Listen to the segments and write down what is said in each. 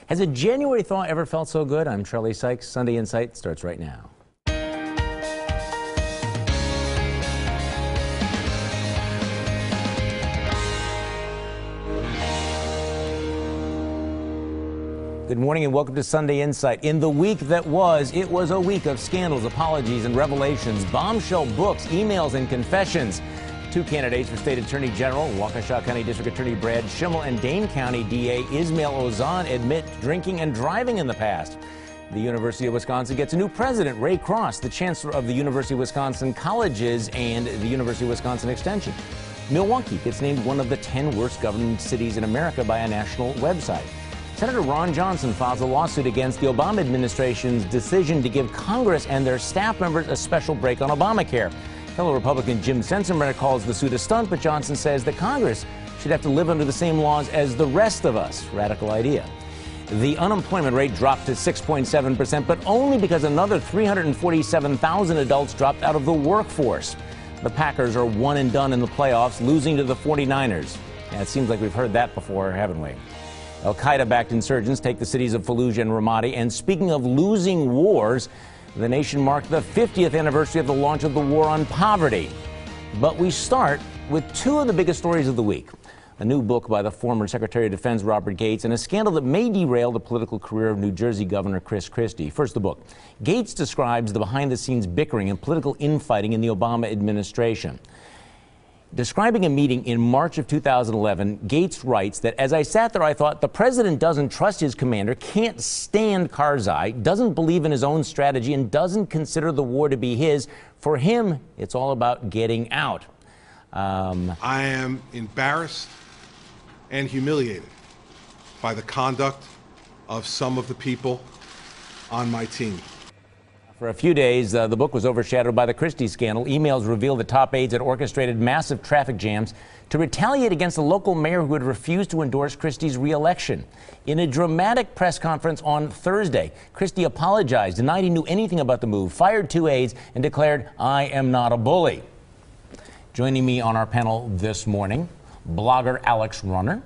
Has a January thaw ever felt so good? I'm Charlie Sykes. Sunday Insight starts right now. Good morning and welcome to Sunday Insight. In the week that was, it was a week of scandals, apologies, and revelations, bombshell books, emails, and confessions. Two candidates for State Attorney General, Waukesha County District Attorney Brad Schimmel and Dane County DA Ismail Ozan admit drinking and driving in the past. The University of Wisconsin gets a new president, Ray Cross, the chancellor of the University of Wisconsin Colleges and the University of Wisconsin Extension. Milwaukee gets named one of the 10 worst governed cities in America by a national website. Senator Ron Johnson files a lawsuit against the Obama administration's decision to give Congress and their staff members a special break on Obamacare. Fellow Republican Jim Sensenbrenner calls the suit a stunt, but Johnson says that Congress should have to live under the same laws as the rest of us. Radical idea. The unemployment rate dropped to 6.7%, but only because another 347,000 adults dropped out of the workforce. The Packers are one and done in the playoffs, losing to the 49ers. Yeah, it seems like we've heard that before, haven't we? Al-Qaeda-backed insurgents take the cities of Fallujah and Ramadi. And speaking of losing wars, the nation marked the 50th anniversary of the launch of the War on Poverty. But we start with two of the biggest stories of the week. A new book by the former Secretary of Defense Robert Gates and a scandal that may derail the political career of New Jersey Governor Chris Christie. First, the book. Gates describes the behind-the-scenes bickering and political infighting in the Obama administration. Describing a meeting in March of 2011, Gates writes that, as I sat there, I thought the president doesn't trust his commander, can't stand Karzai, doesn't believe in his own strategy, and doesn't consider the war to be his. For him, it's all about getting out. I am embarrassed and humiliated by the conduct of some of the people on my team. For a few days, the book was overshadowed by the Christie scandal. Emails revealed that top aides had orchestrated massive traffic jams to retaliate against a local mayor who had refused to endorse Christie's re-election. In a dramatic press conference on Thursday, Christie apologized, denied he knew anything about the move, fired two aides, and declared, "I am not a bully." Joining me on our panel this morning, blogger Alex Runner,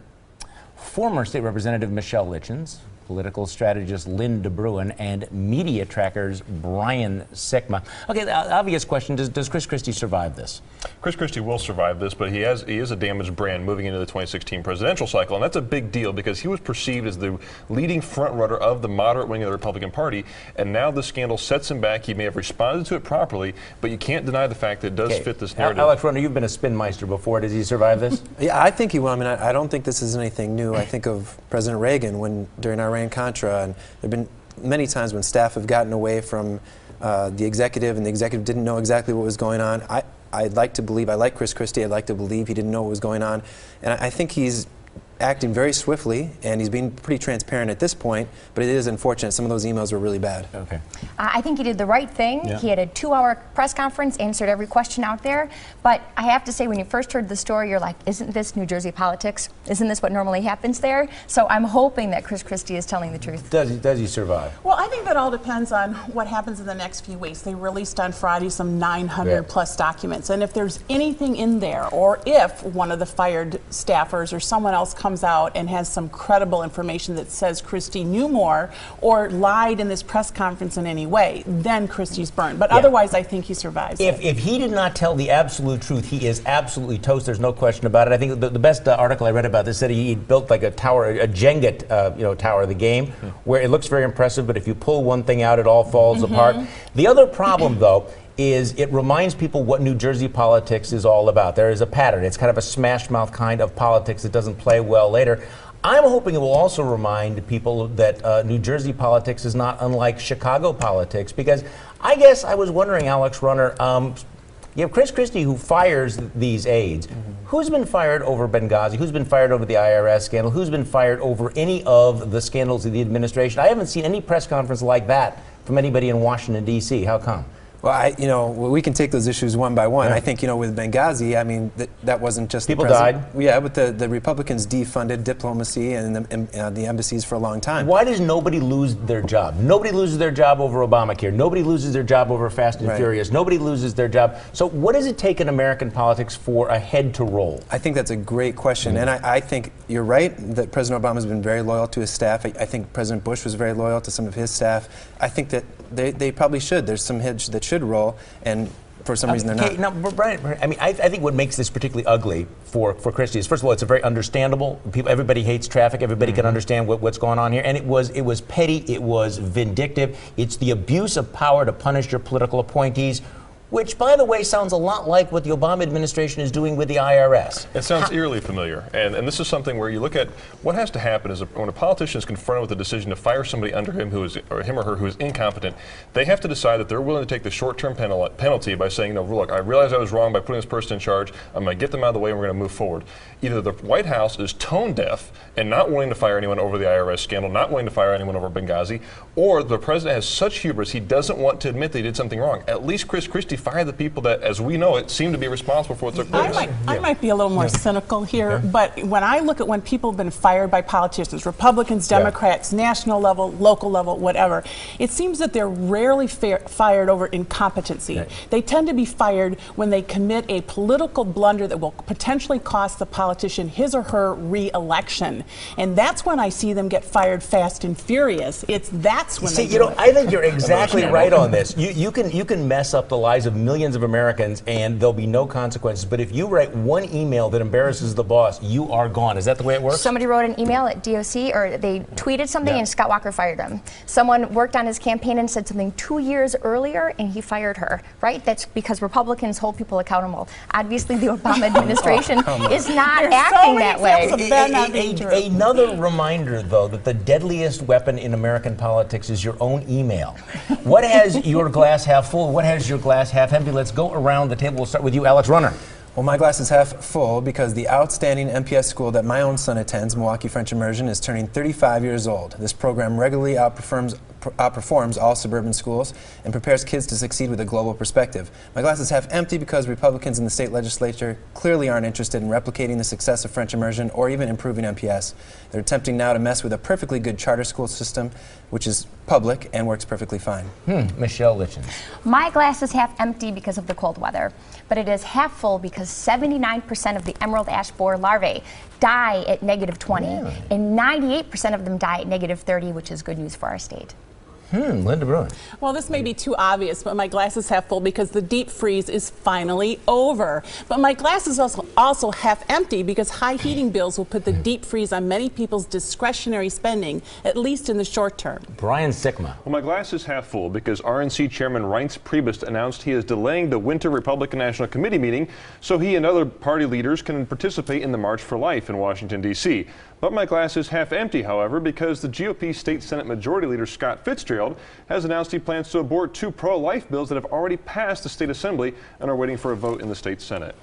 former State Representative Michelle Litjens, political strategist Lynne DeBruin, and media trackers Brian Sikma. Okay, the obvious question, does Chris Christie survive this? Chris Christie will survive this, but he is a damaged brand moving into the 2016 presidential cycle, and that's a big deal because he was perceived as the leading frontrunner of the moderate wing of the Republican Party, and now this scandal sets him back. He may have responded to it properly, but you can't deny the fact that it does fit this narrative. Alex Runner, you've been a spinmeister before. Does he survive this? Yeah, I think he will. I mean, I don't think this is anything new. I think of President Reagan during Iran-Contra, and there have been many times when staff have gotten away from the executive, and the executive didn't know exactly what was going on. I'd like to believe, I like Chris Christie, I'd like to believe he didn't know what was going on. And I think he's acting very swiftly, and he's being pretty transparent at this point, but it is unfortunate. Some of those emails were really bad. Okay. I think he did the right thing. Yeah. He had a 2-hour press conference, answered every question out there. But I have to say, when you first heard the story, you're like, isn't this New Jersey politics? Isn't this what normally happens there? So I'm hoping that Chris Christie is telling the truth. Does he survive? Well, I think that all depends on what happens in the next few weeks. They released on Friday some 900 plus documents. And if there's anything in there, or if one of the fired staffers or someone else comes out and has some credible information that says Christie knew more or lied in this press conference in any way, then Christie's burned. But otherwise, I think he survives. If he did not tell the absolute truth, he is absolutely toast. There's no question about it. I think the best article I read about this said he built like a tower, a Jenga tower of the game, where it looks very impressive, but if you pull one thing out, it all falls apart. The other problem, though, is it reminds people what New Jersey politics is all about. There is a pattern. It's kind of a smash-mouth kind of politics that doesn't play well later. I'm hoping it will also remind people that New Jersey politics is not unlike Chicago politics, because I guess I was wondering, Alex Runner, you have Chris Christie who fires these aides. Who's been fired over Benghazi? Who's been fired over the IRS scandal? Who's been fired over any of the scandals of the administration? I haven't seen any press conference like that from anybody in Washington, D.C. How come? Well, you know, we can take those issues one by one. Yeah. I think, you know, with Benghazi, I mean, that wasn't just people died. Yeah, but the Republicans defunded diplomacy and the embassies for a long time. Why does nobody lose their job? Nobody loses their job over Obamacare. Nobody loses their job over Fast and Furious. Nobody loses their job. So what does it take in American politics for a head to roll? I think that's a great question. And I think you're right that President Obama has been very loyal to his staff. I think President Bush was very loyal to some of his staff. I think that they probably should. There's some heads that should roll, and for some reason they're not. Now, Brian, I mean, I think what makes this particularly ugly for Christie is, first of all, it's a very understandable. Everybody hates traffic. Everybody can understand what's going on here, and it was petty. It was vindictive. It's the abuse of power to punish your political appointees, which, by the way, sounds a lot like what the Obama administration is doing with the IRS. It sounds eerily familiar. And this is something where you look at what has to happen is when a politician is confronted with the decision to fire somebody under him or her who is incompetent, they have to decide that they're willing to take the short-term penalty by saying, no, look, I realize I was wrong by putting this person in charge. I'm going to get them out of the way and we're going to move forward. Either the White House is tone deaf and not willing to fire anyone over the IRS scandal, not willing to fire anyone over Benghazi, or the president has such hubris he doesn't want to admit that he did something wrong. At least Chris Christie fired the people that, as we know it, seem to be responsible for what took place. I might be a little more cynical here, but when I look at when people have been fired by politicians, Republicans, Democrats, national level, local level, whatever, it seems that they're rarely fired over incompetency. They tend to be fired when they commit a political blunder that will potentially cost the politician his or her re-election. And that's when I see them get fired fast and furious. That's when they do it. I think you're exactly right on this. You can mess up the lives of millions of Americans and there'll be no consequences. But if you write one email that embarrasses the boss, you are gone. Is that the way it works? Somebody wrote an email at DOC, or they tweeted something and Scott Walker fired him. Someone worked on his campaign and said something 2 years earlier and he fired her, right? That's because Republicans hold people accountable. Obviously the Obama administration is not acting that way. Another reminder, though, that the deadliest weapon in American politics is your own email. What has your glass half full? What has your glass half empty? Let's go around the table. We'll start with you, Alex Runner. Well, my glass is half full because the outstanding MPS school that my own son attends, Milwaukee French Immersion, is turning 35 years old. This program regularly outperforms all suburban schools and prepares kids to succeed with a global perspective. My glass is half empty because Republicans in the state legislature clearly aren't interested in replicating the success of French Immersion or even improving MPS. They're attempting now to mess with a perfectly good charter school system, which is public and works perfectly fine. Michelle Litjens. My glass is half empty because of the cold weather, but it is half full because 79% of the emerald ash borer larvae die at -20, and 98% of them die at -30, which is good news for our state. Lynne DeBruin. Well, this may be too obvious, but my glass is half full because the deep freeze is finally over. But my glass is also half empty because high heating bills will put the deep freeze on many people's discretionary spending, at least in the short term. Brian Sikma. Well, my glass is half full because RNC Chairman Reince Priebus announced he is delaying the winter Republican National Committee meeting so he and other party leaders can participate in the March for Life in Washington, D.C. But my glass is half empty, however, because the GOP State Senate Majority Leader Scott Fitzgerald has announced he plans to abort 2 pro-life bills that have already passed the state assembly and are waiting for a vote in the state Senate.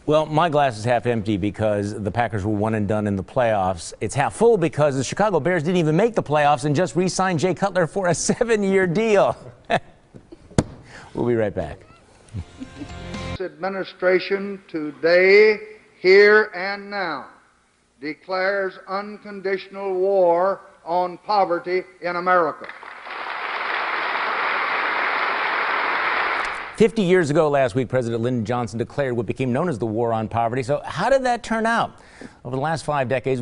Well, my glass is half empty because the Packers were one and done in the playoffs. It's half full because the Chicago Bears didn't even make the playoffs and just re-signed Jay Cutler for a 7-year deal. We'll be right back. This administration today, here and now, declares unconditional war on poverty in America. 50 years ago last week, President Lyndon Johnson declared what became known as the war on poverty. So how did that turn out over the last 5 decades?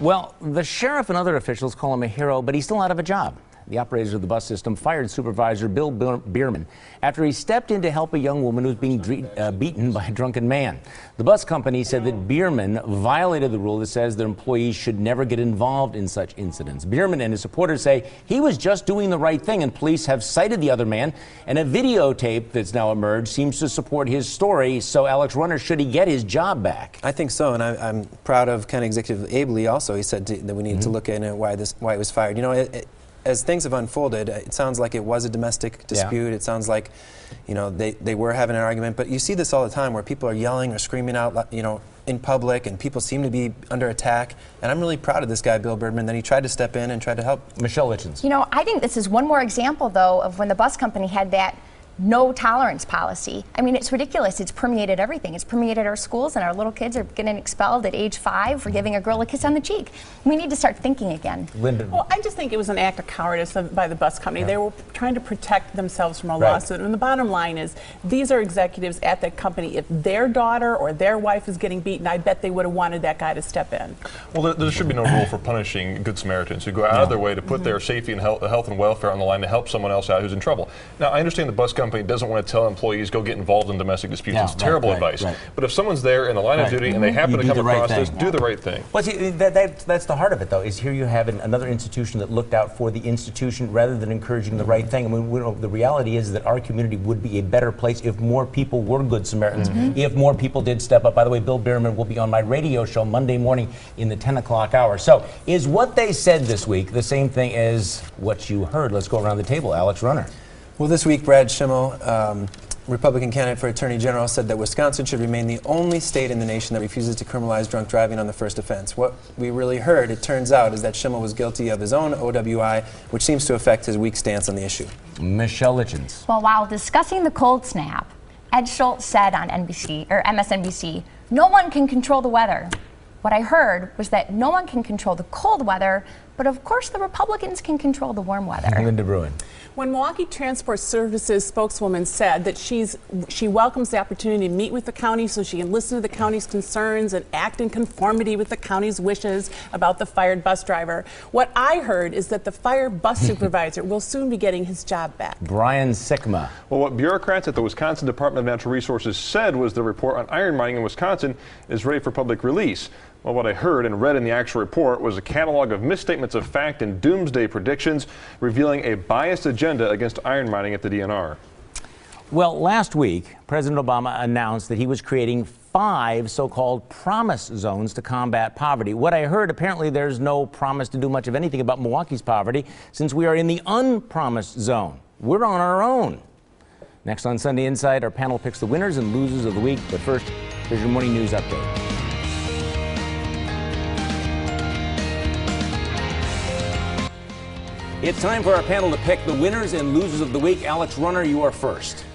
Well, the sheriff and other officials call him a hero, but he's still out of a job. The operators of the bus system fired Supervisor Bill Bierman after he stepped in to help a young woman who was being beaten by a drunken man. The bus company said that Bierman violated the rule that says their employees should never get involved in such incidents. Bierman and his supporters say he was just doing the right thing, and police have cited the other man, and a videotape that's now emerged seems to support his story. So, Alex Runner, should he get his job back? I think so, and I'm proud of County Executive Abley also. He said that we needed to look at why he was fired. You know, as things have unfolded, it sounds like it was a domestic dispute. Yeah. It sounds like, you know, they were having an argument. But you see this all the time where people are yelling or screaming out, you know, in public, and people seem to be under attack. And I'm really proud of this guy, Bill Birdman, that he tried to step in and tried to help. Michelle Litjens. You know, I think this is one more example, though, of when the bus company had that no tolerance policy. I mean, it's ridiculous. It's permeated everything. It's permeated our schools, and our little kids are getting expelled at age 5 for giving a girl a kiss on the cheek. We need to start thinking again. Lyndon. Well, I just think it was an act of cowardice by the bus company. Yeah. They were trying to protect themselves from a Right. lawsuit. And the bottom line is, these are executives at that company. If their daughter or their wife is getting beaten, I bet they would have wanted that guy to step in. Well, there should be no rule for punishing good Samaritans who go out of their way to put their safety and health and welfare on the line to help someone else out who's in trouble. Now, I understand the bus company doesn't want to tell employees go get involved in domestic disputes. Yeah, It's terrible advice. right. But if someone's there in the line of duty and they happen to do come the right across this, thing. do the right thing. Well, see, that's the heart of it, though, is here you have another institution that looked out for the institution rather than encouraging the right thing. I mean, the reality is that our community would be a better place if more people were good Samaritans, if more people did step up. By the way, Bill Bierman will be on my radio show Monday morning in the 10 o'clock hour. So is what they said this week the same thing as what you heard? Let's go around the table. Alex Runner. Well, this week, Brad Schimmel, Republican candidate for Attorney General, said that Wisconsin should remain the only state in the nation that refuses to criminalize drunk driving on the first offense. What we really heard, it turns out, is that Schimmel was guilty of his own OWI, which seems to affect his weak stance on the issue. Michelle Litjens. Well, while discussing the cold snap, Ed Schultz said on NBC or MSNBC, "No one can control the weather." What I heard was that no one can control the cold weather, but of course the Republicans can control the warm weather. Lynne DeBruin. When Milwaukee Transport Services spokeswoman said that she welcomes the opportunity to meet with the county so she can listen to the county's concerns and act in conformity with the county's wishes about the fired bus driver, what I heard is that the fired bus supervisor will soon be getting his job back. Brian Sikma. Well, what bureaucrats at the Wisconsin Department of Natural Resources said was the report on iron mining in Wisconsin is ready for public release. Well, what I heard and read in the actual report was a catalog of misstatements of fact and doomsday predictions revealing a biased agenda against iron mining at the DNR. Well, last week, President Obama announced that he was creating 5 so-called promise zones to combat poverty. What I heard, apparently there's no promise to do much of anything about Milwaukee's poverty since we are in the unpromised zone. We're on our own. Next on Sunday Insight, our panel picks the winners and losers of the week. But first, here's your morning news update. It's time for our panel to pick the winners and losers of the week. Alex Runner, you are first.